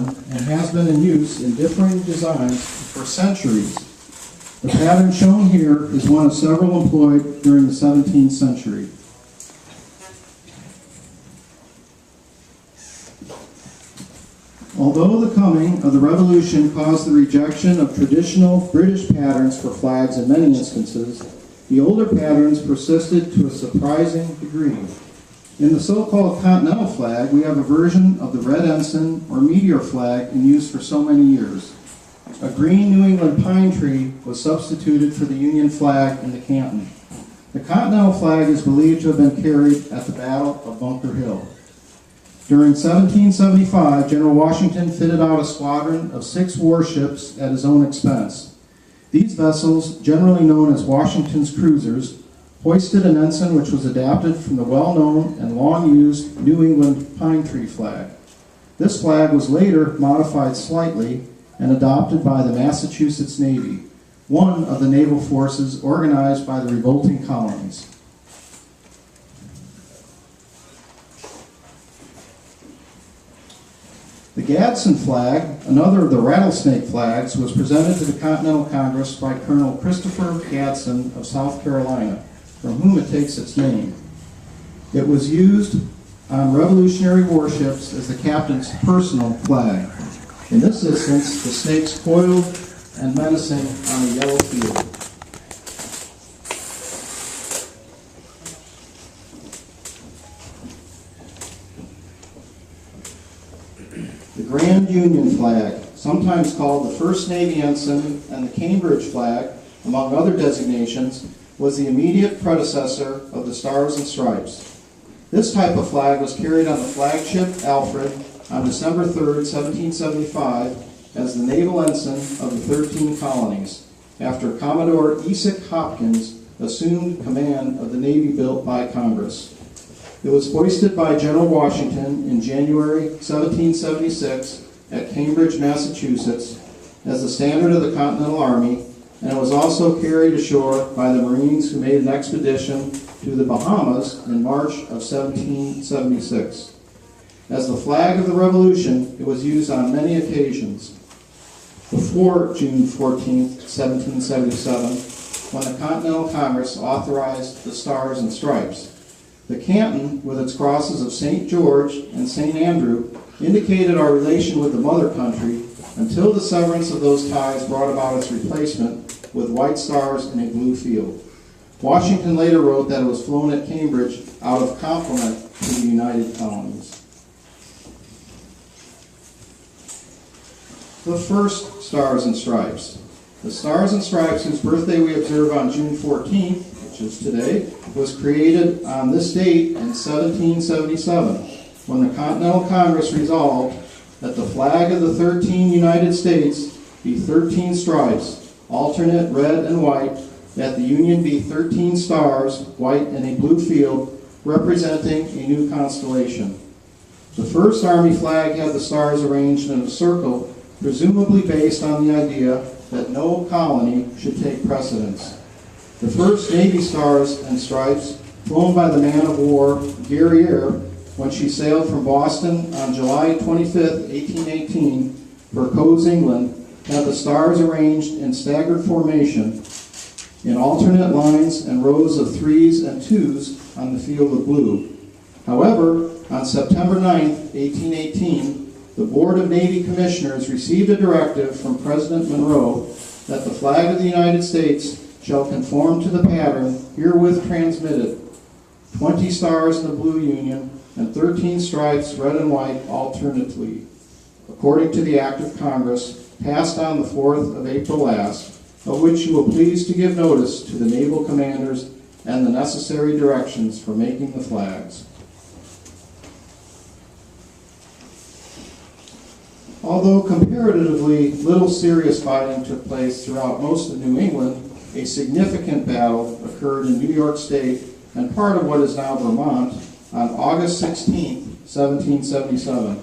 and has been in use in differing designs for centuries. The pattern shown here is one of several employed during the 17th century. Although the coming of the Revolution caused the rejection of traditional British patterns for flags in many instances, the older patterns persisted to a surprising degree. In the so-called Continental flag, we have a version of the red ensign or meteor flag in use for so many years. A green New England pine tree was substituted for the Union flag in the canton. The Continental flag is believed to have been carried at the Battle of Bunker Hill. During 1775, General Washington fitted out a squadron of 6 warships at his own expense. These vessels, generally known as Washington's cruisers, hoisted an ensign which was adapted from the well-known and long-used New England pine tree flag. This flag was later modified slightly and adopted by the Massachusetts Navy, one of the naval forces organized by the revolting colonies. The Gadsden flag, another of the rattlesnake flags, was presented to the Continental Congress by Colonel Christopher Gadsden of South Carolina, from whom it takes its name. It was used on Revolutionary warships as the captain's personal flag. In this instance, the snakes coiled and menacing on a yellow field. The Grand Union flag, sometimes called the First Navy Ensign and the Cambridge flag, among other designations, was the immediate predecessor of the Stars and Stripes. This type of flag was carried on the flagship Alfred on December 3, 1775, as the naval ensign of the 13 colonies, after Commodore Esek Hopkins assumed command of the Navy built by Congress. It was hoisted by General Washington in January 1776 at Cambridge, Massachusetts, as the standard of the Continental Army, and it was also carried ashore by the Marines who made an expedition to the Bahamas in March of 1776. As the flag of the Revolution, it was used on many occasions. Before June 14, 1777, when the Continental Congress authorized the Stars and Stripes. The canton, with its crosses of St. George and St. Andrew, indicated our relation with the mother country until the severance of those ties brought about its replacement with white stars in a blue field. Washington later wrote that it was flown at Cambridge out of compliment to the United Colonies. The first Stars and Stripes. The Stars and Stripes, whose birthday we observe on June 14th, which is today, was created on this date in 1777, when the Continental Congress resolved that the flag of the 13 United States be 13 stripes, alternate red and white, that the Union be 13 stars, white in a blue field, representing a new constellation. The first Army flag had the stars arranged in a circle, presumably based on the idea that no colony should take precedence. The first Navy Stars and Stripes, flown by the man of war Guerriere when she sailed from Boston on July 25, 1818, for Cowes, England, had the stars arranged in staggered formation in alternate lines and rows of 3s and 2s on the field of blue. However, on September 9, 1818, the Board of Navy Commissioners received a directive from President Monroe that the flag of the United States shall conform to the pattern herewith transmitted, 20 stars in the blue Union and 13 stripes, red and white, alternately, according to the Act of Congress passed on the 4th of April last, of which you will please to give notice to the naval commanders and the necessary directions for making the flags. Although comparatively little serious fighting took place throughout most of New England, a significant battle occurred in New York State and part of what is now Vermont on August 16, 1777.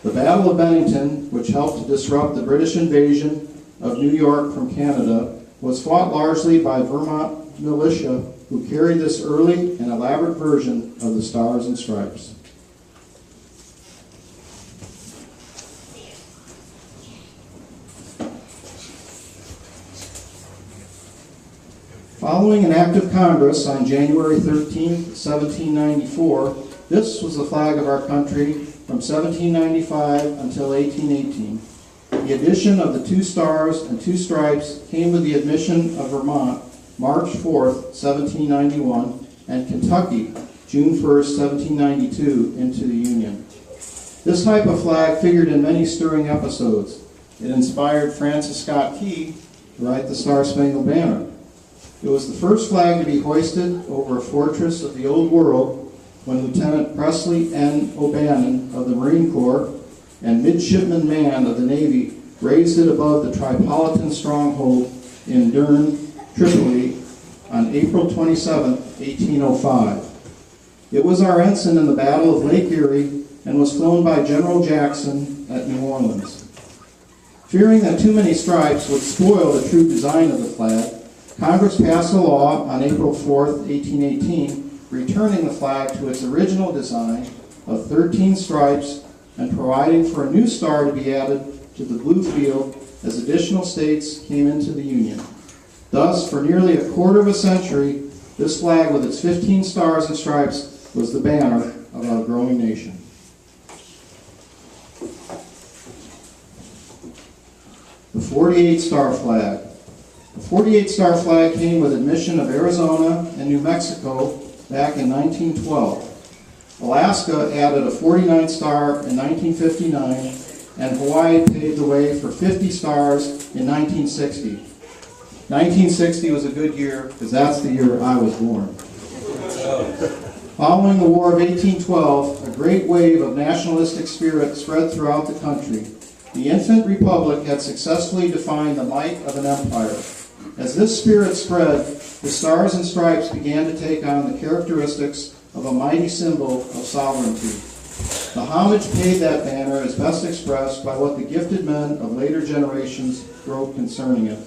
The Battle of Bennington, which helped to disrupt the British invasion of New York from Canada, was fought largely by Vermont militia who carried this early and elaborate version of the Stars and Stripes. Following an act of Congress on January 13, 1794, this was the flag of our country from 1795 until 1818. The addition of the 2 stars and 2 stripes came with the admission of Vermont March 4, 1791, and Kentucky June 1, 1792, into the Union. This type of flag figured in many stirring episodes. It inspired Francis Scott Key to write the Star-Spangled Banner. It was the first flag to be hoisted over a fortress of the Old World when Lieutenant Presley N. O'Bannon of the Marine Corps and Midshipman Mann of the Navy raised it above the Tripolitan stronghold in Dern, Tripoli, on April 27, 1805. It was our ensign in the Battle of Lake Erie and was flown by General Jackson at New Orleans. Fearing that too many stripes would spoil the true design of the flag, Congress passed a law on April 4, 1818, returning the flag to its original design of 13 stripes and providing for a new star to be added to the blue field as additional states came into the Union. Thus, for nearly a quarter of a century, this flag with its 15 stars and stripes was the banner of our growing nation. The 48-star flag. The 48-star flag came with admission of Arizona and New Mexico back in 1912. Alaska added a 49-star in 1959, and Hawaii paved the way for 50 stars in 1960. 1960 was a good year because that's the year I was born. Following the War of 1812, a great wave of nationalistic spirit spread throughout the country. The infant republic had successfully defined the might of an empire. As this spirit spread, the stars and stripes began to take on the characteristics of a mighty symbol of sovereignty. The homage paid that banner is best expressed by what the gifted men of later generations wrote concerning it.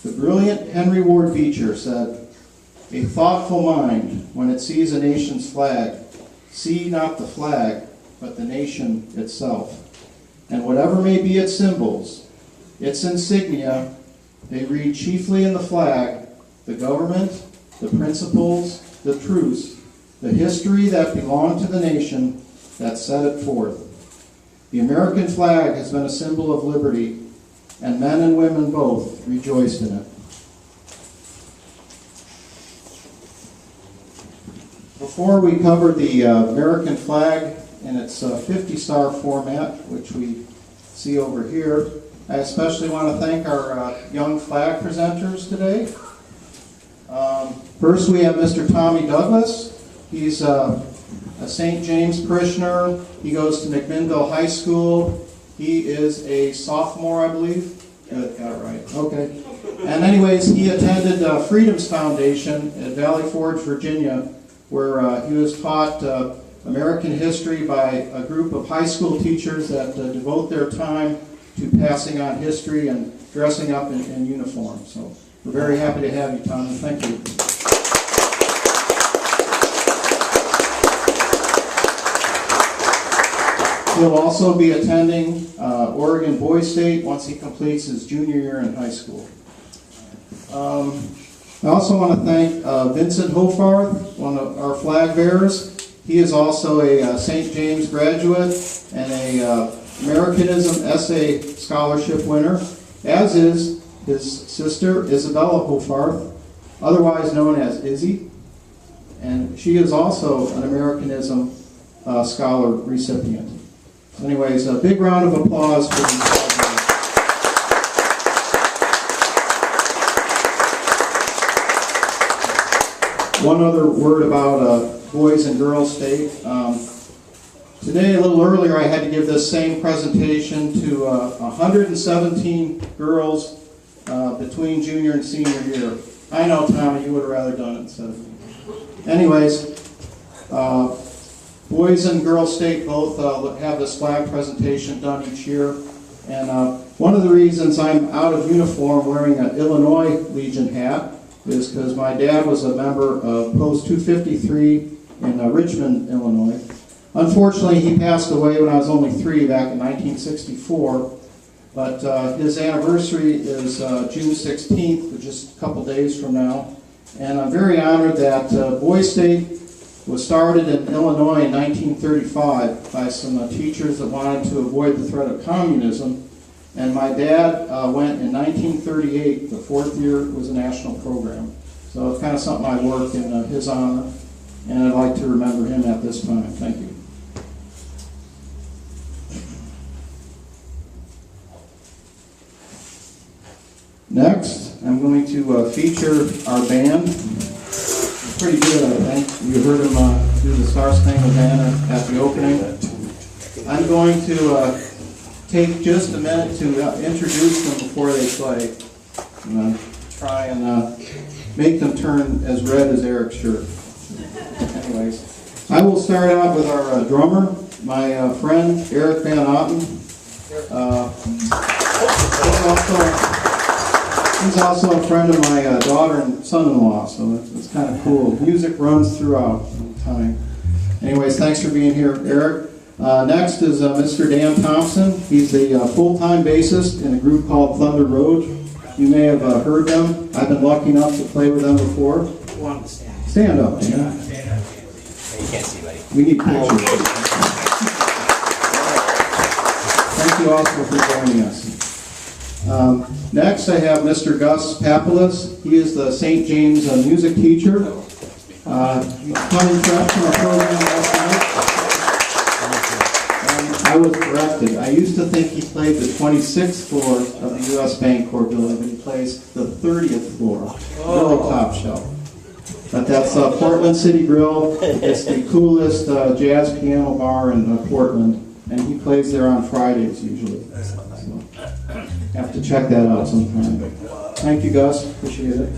The brilliant Henry Ward Beecher said, "A thoughtful mind, when it sees a nation's flag, see not the flag, but the nation itself. And whatever may be its symbols, its insignia, they read chiefly in the flag the government, the principles, the truths, the history that belonged to the nation that set it forth. The American flag has been a symbol of liberty, and men and women both rejoiced in it." Before we covered the American flag in its 50-star format, which we see over here, I especially want to thank our young flag presenters today. First, we have Mr. Tommy Douglas. He's a St. James parishioner. He goes to McMinnville High School. He is a sophomore, I believe. Good, got it right. Okay. And anyways, he attended Freedom's Foundation at Valley Forge, Virginia, where he was taught American history by a group of high school teachers that devote their time to passing on history and dressing up in uniform. So we're very happy to have you, Tommy. Thank you. He'll also be attending Oregon Boys State once he completes his junior year in high school. I also want to thank Vincent Hofarth, one of our flag bearers. He is also a St. James graduate and a Americanism Essay Scholarship winner, as is his sister Isabella Hofarth, otherwise known as Izzy. And she is also an Americanism Scholar recipient. Anyways, a big round of applause for these flag bearers. One other word about Boys and Girls State. Today, a little earlier, I had to give this same presentation to 117 girls between junior and senior year. I know, Tommy, you would have rather done it instead of me. Anyways, Boys and Girls State both have this flag presentation done each year. And one of the reasons I'm out of uniform wearing an Illinois Legion hat is because my dad was a member of Post 253 in Richmond, Illinois. Unfortunately, he passed away when I was only 3 back in 1964. But his anniversary is June 16th, which is a couple days from now. And I'm very honored that Boys State was started in Illinois in 1935 by some teachers that wanted to avoid the threat of communism. And my dad went in 1938, the fourth year it was a national program. So it's kind of something I work in his honor, and I'd like to remember him at this time. Thank you. Next, I'm going to feature our band. Pretty good, I think. You heard him do the Star Spangled Banner at the opening. I'm going to take just a minute to introduce them before they play. And try and make them turn as red as Eric's shirt. Anyways, I will start out with our drummer, my friend Eric Van Otten. He's also a friend of my daughter and son-in-law, so it's kind of cool. Music runs throughout time. Anyways, thanks for being here, Eric. Next is Mr. Dan Thompson. He's the full-time bassist in a group called Thunder Road. You may have heard them. I've been lucky enough to play with them before. Stand up, Dan. You can't see, buddy. We need pictures. Thank you also for joining us. Next, I have Mr. Gus Papalis. He is the St. James music teacher. He's coming fresh from our program last night. I was corrected. I used to think he played the 26th floor of the U.S. Bancorp building, but he plays the 30th floor, really top shelf. But that's Portland City Grill. It's the coolest jazz piano bar in Portland, and he plays there on Fridays usually. So, have to check that out sometime. Thank you, Gus. Appreciate it.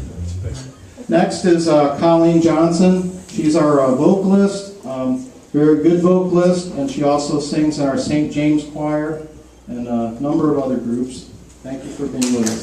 Next is Colleen Johnson. She's our vocalist. Very good vocalist, and she also sings in our St. James Choir and a number of other groups. Thank you for being with us.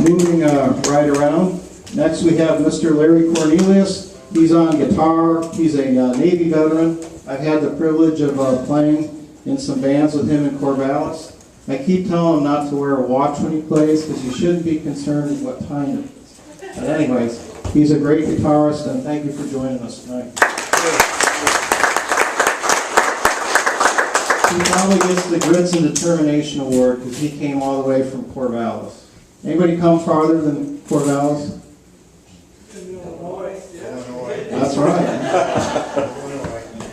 Moving right around. Next we have Mr. Larry Cornelius. He's on guitar. He's a Navy veteran. I've had the privilege of playing in some bands with him in Corvallis. I keep telling him not to wear a watch when he plays because you shouldn't be concerned with what time it is. But anyways, he's a great guitarist, and thank you for joining us tonight. He probably gets the Grits and Determination Award because he came all the way from Corvallis. Anybody come farther than Corvallis? That's right.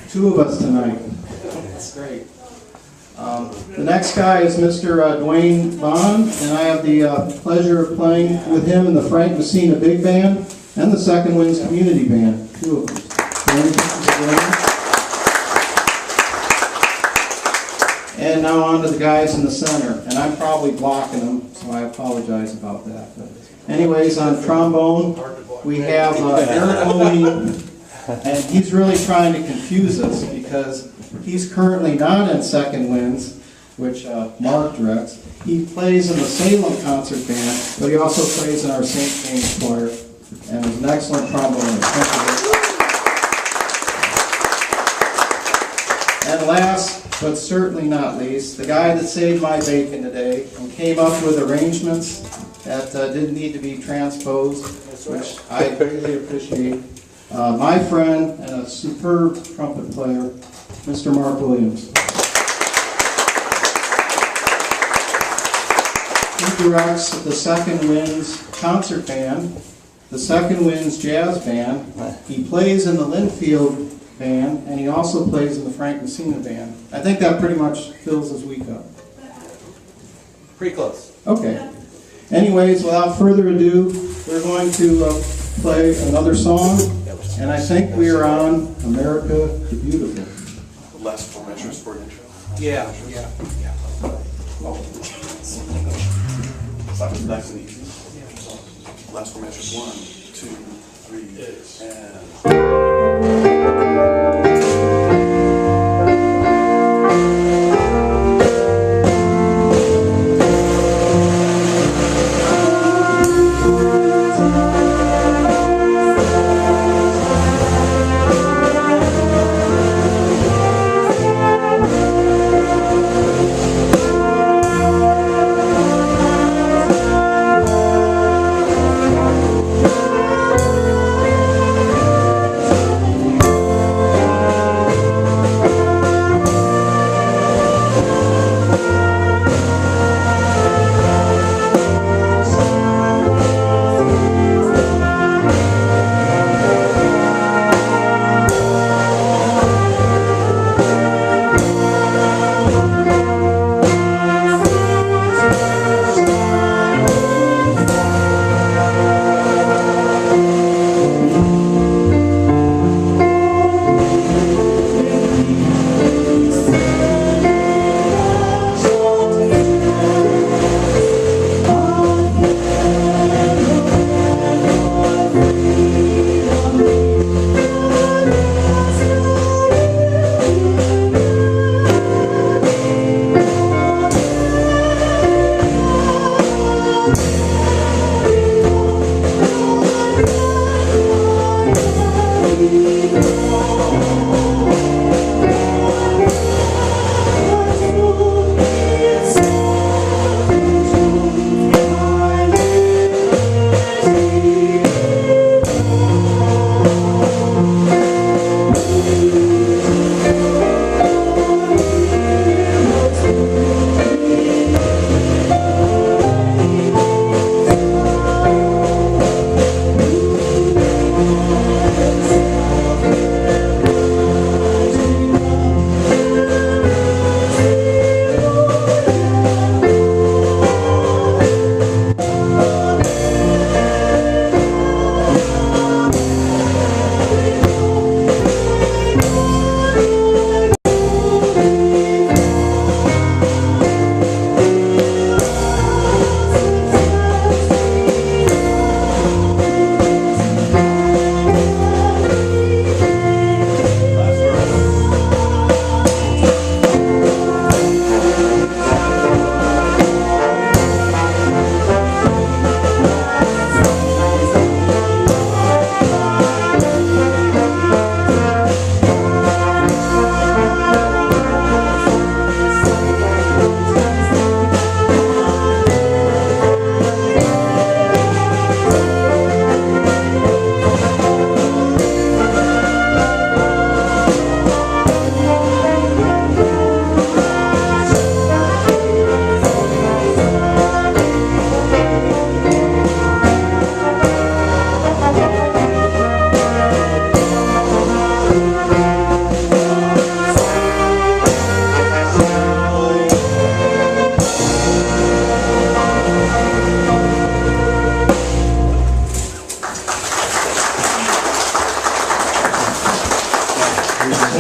Two of us tonight. That's great. The next guy is Mr. Dwayne Bond, and I have the pleasure of playing with him in the Frank Messina Big Band and the Second Winds Community Band. Two of them. And now on to the guys in the center, and I'm probably blocking them, so I apologize about that. But anyways, on trombone, we have Eric Mooney, and he's really trying to confuse us because he's currently not in Second Winds, which Mark directs. He plays in the Salem Concert Band, but he also plays in our St. James Choir, and is an excellent trombonist. And last, but certainly not least, the guy that saved my bacon today and came up with arrangements that didn't need to be transposed, which I greatly appreciate. My friend and a superb trumpet player, Mr. Mark Williams. He directs the Second Winds Concert Band, the Second Winds Jazz Band. He plays in the Linfield Band, and he also plays in the Frank Messina Band. I think that pretty much fills his week up. Pretty close. Okay. Anyways, without further ado, we're going to play another song, and I think we are on America the Beautiful. Last full measures for an intro. Yeah. Oh. Nice and easy. Last four measures. 1, 2, 3, and.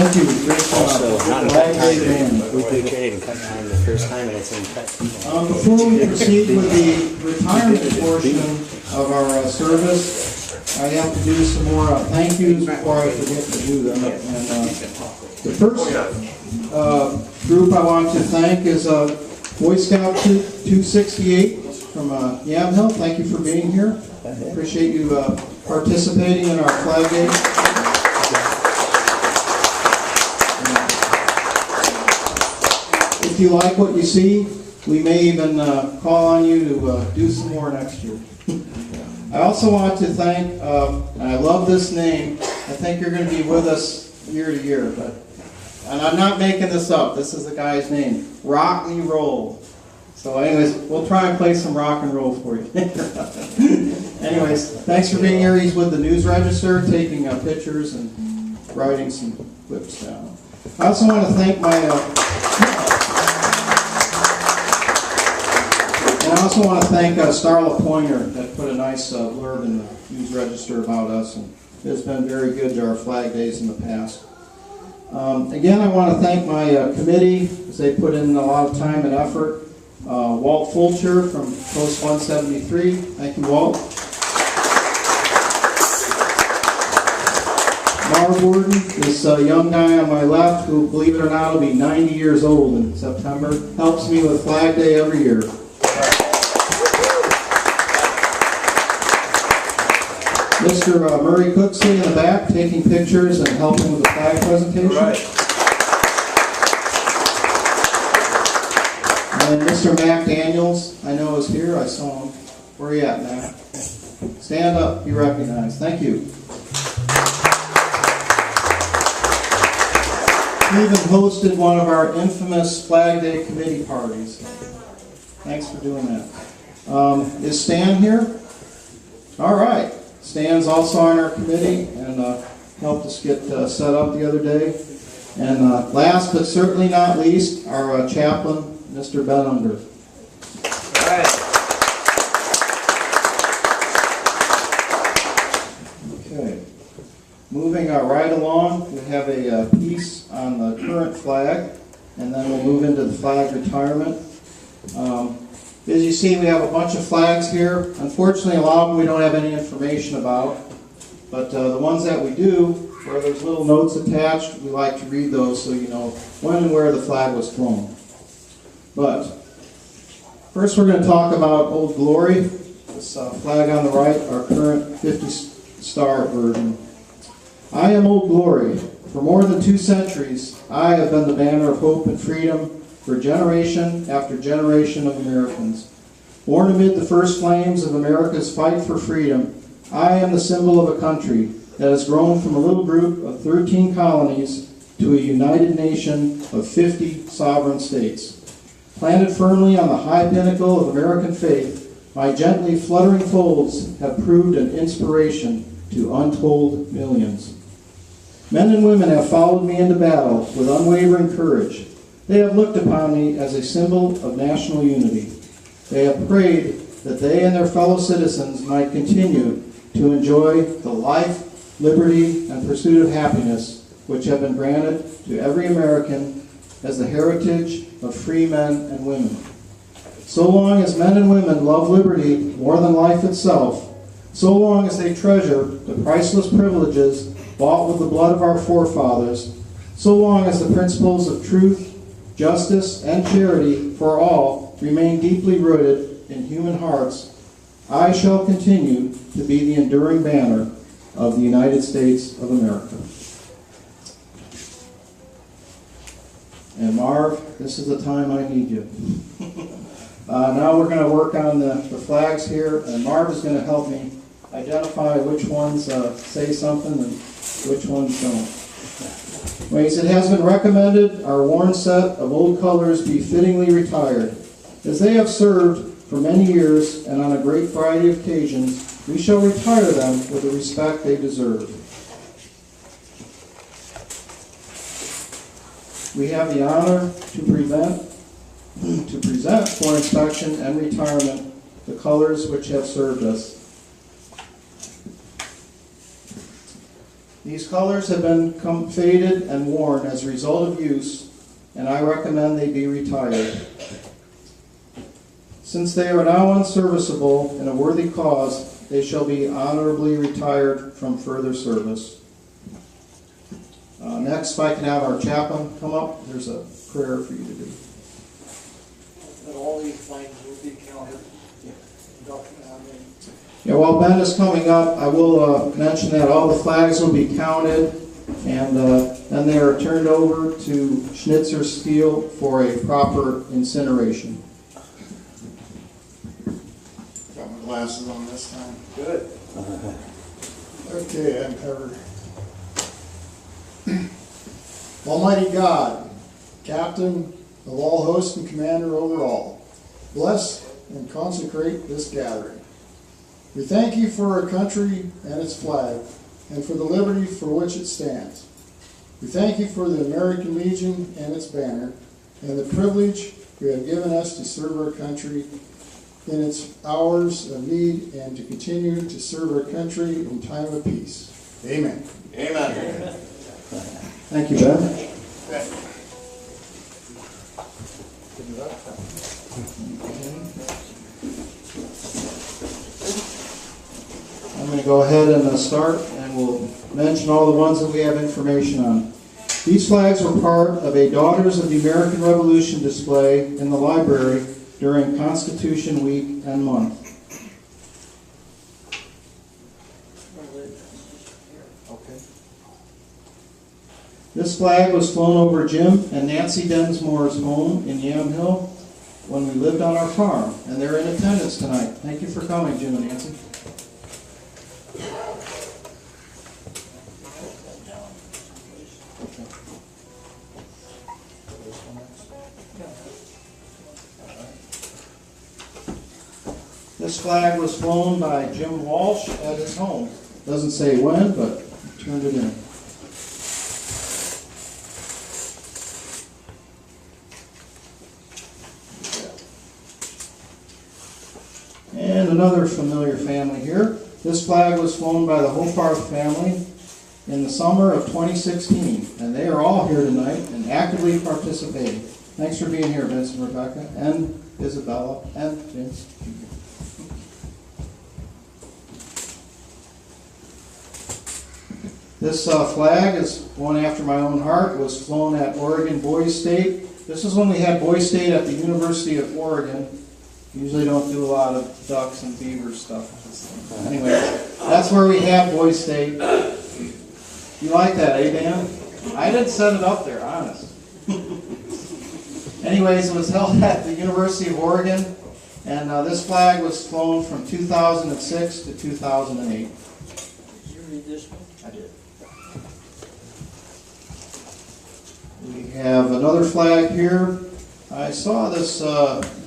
Thank you. Great job. Also, not in Flag cut Day time. band. We played trade and cut time the first time, and it's in cut. Before we proceed with the retirement portion of our service, I have to do some more thank yous before I forget to do them. And the first group I want to thank is Boy Scout 268 from Yamhill. Thank you for being here. Appreciate you participating in our Flag Day. If you like what you see, we may even call on you to do some more next year. I also want to thank, and I love this name, I think you're going to be with us year to year, and I'm not making this up, this is the guy's name, Rock Me Roll. So anyways, we'll try and play some rock and roll for you. Anyways, thanks for being here. He's with the News Register, taking pictures and writing some clips down. I also want to thank my... And I also want to thank Starla Pointer that put a nice blurb in the News Register about us, and it's been very good to our Flag Days in the past. Again, I want to thank my committee, as they put in a lot of time and effort. Walt Fulcher from Post 173. Thank you, Walt. Marv Worden, this young guy on my left, who, believe it or not, will be 90 years old in September, helps me with Flag Day every year. Mr. Murray Cooksley in the back, taking pictures and helping with the flag presentation. Right. And Mr. Mac Daniels, I know is here. I saw him. Where are you at, Mac? Stand up. Be recognized. Thank you. He even hosted one of our infamous Flag Day committee parties. Thanks for doing that. Is Stan here? All right. Stan's also on our committee and helped us get set up the other day. And last but certainly not least, our chaplain, Mr. Benunder. All right. Okay. Moving right along, we have a piece on the current flag, and then we'll move into the flag retirement. As you see, we have a bunch of flags here. Unfortunately, a lot of them we don't have any information about, but the ones that we do, where there's little notes attached, we like to read those so you know when and where the flag was flown. But first we're going to talk about Old Glory, this flag on the right, our current 50-star version. I am Old Glory. For more than 2 centuries, I have been the banner of hope and freedom for generation after generation of Americans. Born amid the first flames of America's fight for freedom, I am the symbol of a country that has grown from a little group of 13 colonies to a united nation of 50 sovereign states. Planted firmly on the high pinnacle of American faith, my gently fluttering folds have proved an inspiration to untold millions. Men and women have followed me into battle with unwavering courage. They have looked upon me as a symbol of national unity. They have prayed that they and their fellow citizens might continue to enjoy the life, liberty, and pursuit of happiness which have been granted to every American as the heritage of free men and women. So long as men and women love liberty more than life itself, so long as they treasure the priceless privileges bought with the blood of our forefathers, so long as the principles of truth, justice, and charity for all remain deeply rooted in human hearts, I shall continue to be the enduring banner of the United States of America. And Marv, this is the time I need you. Now we're going to work on the flags here, and Marv is going to help me identify which ones say something and which ones don't. Ways it has been recommended our worn set of old colors be fittingly retired. As they have served for many years and on a great variety of occasions, we shall retire them with the respect they deserve. We have the honor to present for inspection and retirement the colors which have served us. These colors have become faded and worn as a result of use, and I recommend they be retired. Since they are now unserviceable in a worthy cause, they shall be honorably retired from further service. Next, if I can have our chaplain come up, there's a prayer for you to do. That all these flags will be counted. Yeah, while Ben is coming up, I will mention that all the flags will be counted, and then they are turned over to Schnitzer Steel for a proper incineration. Got my glasses on this time. Good. Okay, I'm covered. Almighty God, Captain of all hosts and commander over all, bless and consecrate this gathering. We thank you for our country and its flag, and for the liberty for which it stands. We thank you for the American Legion and its banner, and the privilege you have given us to serve our country in its hours of need, and to continue to serve our country in time of peace. Amen. Amen. Thank you, Ben. I'm going to go ahead and start, and we'll mention all the ones that we have information on. These flags were part of a Daughters of the American Revolution display in the library during Constitution Week and month. This flag was flown over Jim and Nancy Densmore's home in Yamhill when we lived on our farm, and they're in attendance tonight. Thank you for coming, Jim and Nancy. This flag was flown by Jim Walsh at his home. Doesn't say when, but he turned it in. And another familiar family here. This flag was flown by the Hofarth family in the summer of 2016, and they are all here tonight and actively participating. Thanks for being here, Vince and Rebecca, and Isabella, and Vince. This flag is one after my own heart. It was flown at Oregon Boys State. This is when we had Boys State at the University of Oregon. Usually don't do a lot of ducks and beaver stuff. Anyway, that's where we had Boys State. You like that, eh, Dan? I didn't set it up there, honest. Anyways, it was held at the University of Oregon, and this flag was flown from 2006 to 2008. Did you read this one? I did. We have another flag here. I saw this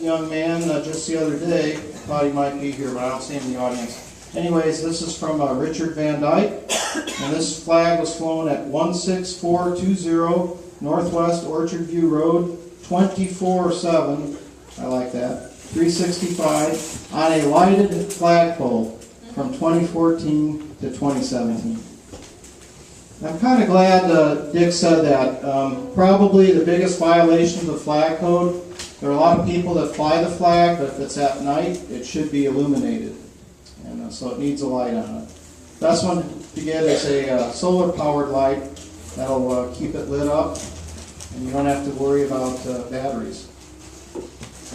young man just the other day. Thought he might be here, but I don't see him in the audience. Anyways, this is from Richard Van Dyke, and this flag was flown at 16420 Northwest Orchard View Road, 24/7. I like that. 365 on a lighted flagpole from 2014 to 2017. I'm kind of glad Dick said that. Probably the biggest violation of the flag code, there are a lot of people that fly the flag, but if it's at night, it should be illuminated. And so it needs a light on it. Best one to get is a solar-powered light that'll keep it lit up, and you don't have to worry about batteries.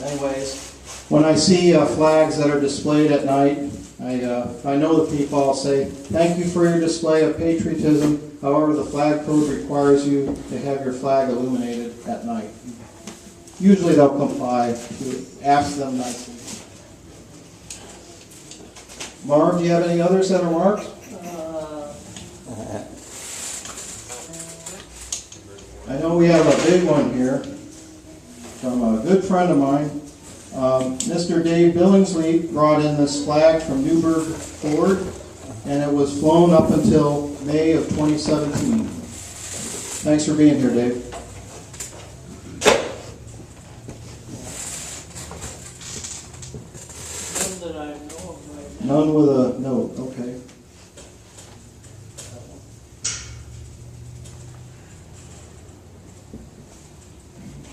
Anyways, when I see flags that are displayed at night, if I know the people, I'll say, thank you for your display of patriotism. However, the flag code requires you to have your flag illuminated at night. Usually they'll comply. You ask them nicely. Marv, do you have any others that are marked? I know we have a big one here from a good friend of mine. Mr. Dave Billingsley brought in this flag from Newburgh Ford, and it was flown up until May of 2017. Thanks for being here, Dave. None that I know of right now. None with a note, okay.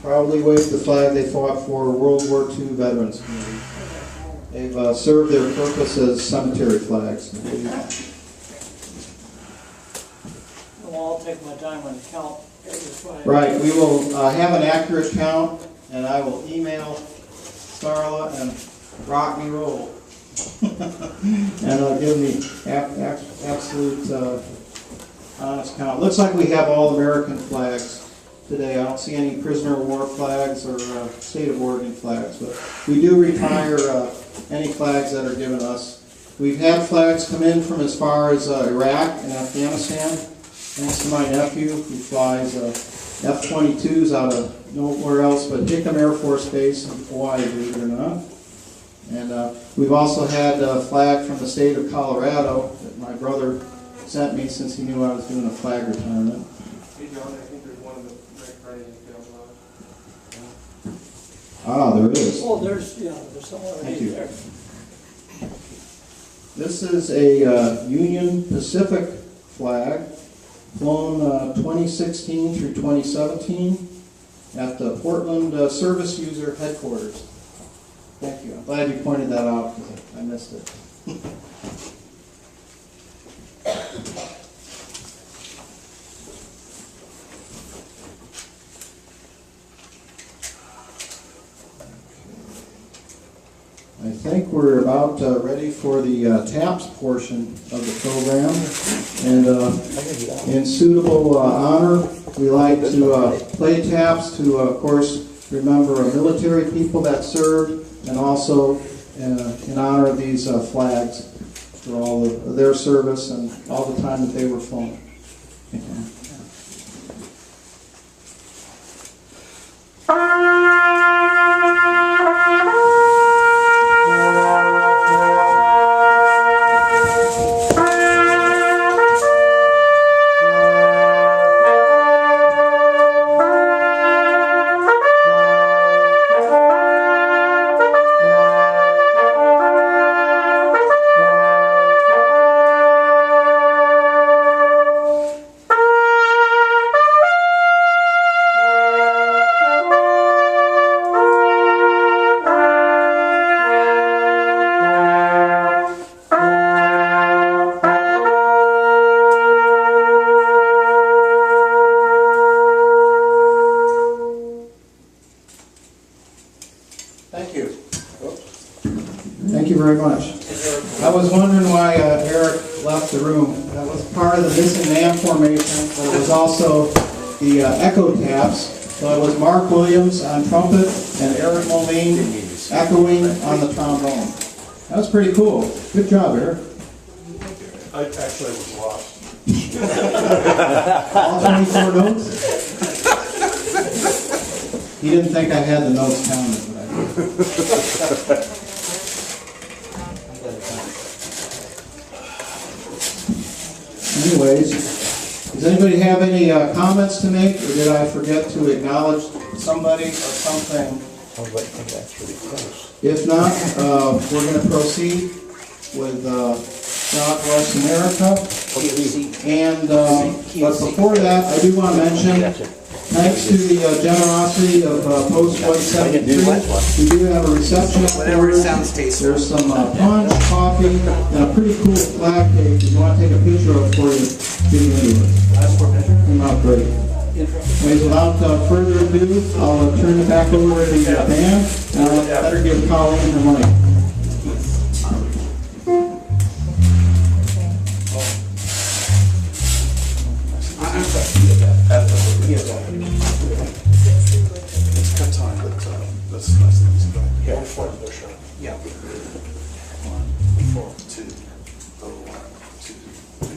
Proudly waved the flag they fought for, World War II Veterans Committee. They've served their purpose as cemetery flags. Well, I'll take my time and count every flag. Right, we will have an accurate count, and I will email Starla and rock me roll. And I'll give me absolute honest count. Looks like we have all American flags today. I don't see any prisoner of war flags or state of Oregon flags, but we do retire any flags that are given us. We've had flags come in from as far as Iraq and Afghanistan, thanks to my nephew who flies F-22s out of nowhere else but Hickam Air Force Base in Hawaii, believe it or not. And we've also had a flag from the state of Colorado that my brother sent me since he knew I was doing a flag retirement. Hey John, I think there's one of the right in the Ah, there it is. Oh, there's someone Thank right you. there. This is a Union Pacific flag flown 2016 through 2017 at the Portland Service User Headquarters. Thank you. I'm glad you pointed that out because I missed it. I think we're about ready for the TAPS portion of the program. And in suitable honor, we like to play TAPS to, of course, remember military people that served, and also in honor of these flags for all of their service and all the time that they were flown. Thank you. Thank you very much. I was wondering why Eric left the room. That was part of the Missing Man formation, but it was also the Echo Taps. So it was Mark Williams on trumpet and Eric Moline echoing on the trombone. That was pretty cool. Good job, Eric. I actually was lost. All 24 notes? He didn't think I had the notes counted, but I did. Anyways, does anybody have any comments to make, or did I forget to acknowledge somebody or something? Oh, but I think that's really close. If not, we're going to proceed with God Bless America. And, but before that, I do want to mention, thanks to the generosity of Post 173, we do have a reception. Whatever it sounds tasty. There's some punch, coffee, and a pretty cool flag cake. If you want to take a picture of it for you, get into it. Came out great. Anyways, without further ado, I'll turn it back over to the band, and I'll better give Colleen the mic. It's cut time, but that's nice and easy, right? Yeah. Yeah. 1, 2, 1, 2, 3.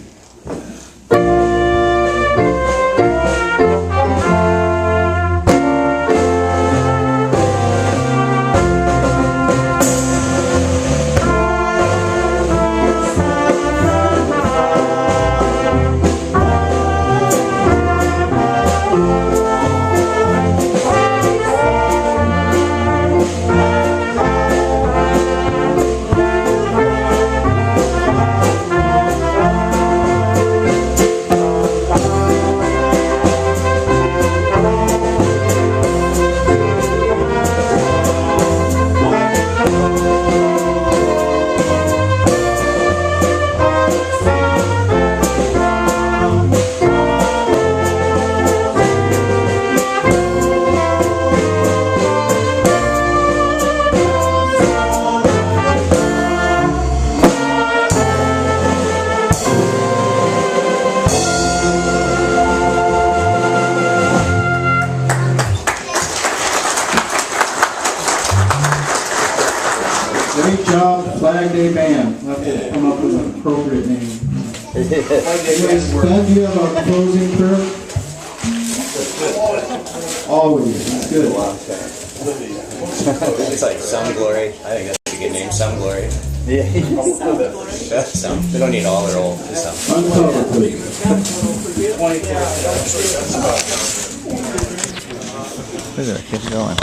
Great job, Flag Day Band. We'll have to come up with an appropriate name. Anyways, Ben, do you have a closing prayer? Always, that's good. It's like Sound Glory. I think that's a good name, Sound Glory. Yeah. Sound. They don't need all their old. Just Sound. Uncover, please. Look at it, keep going.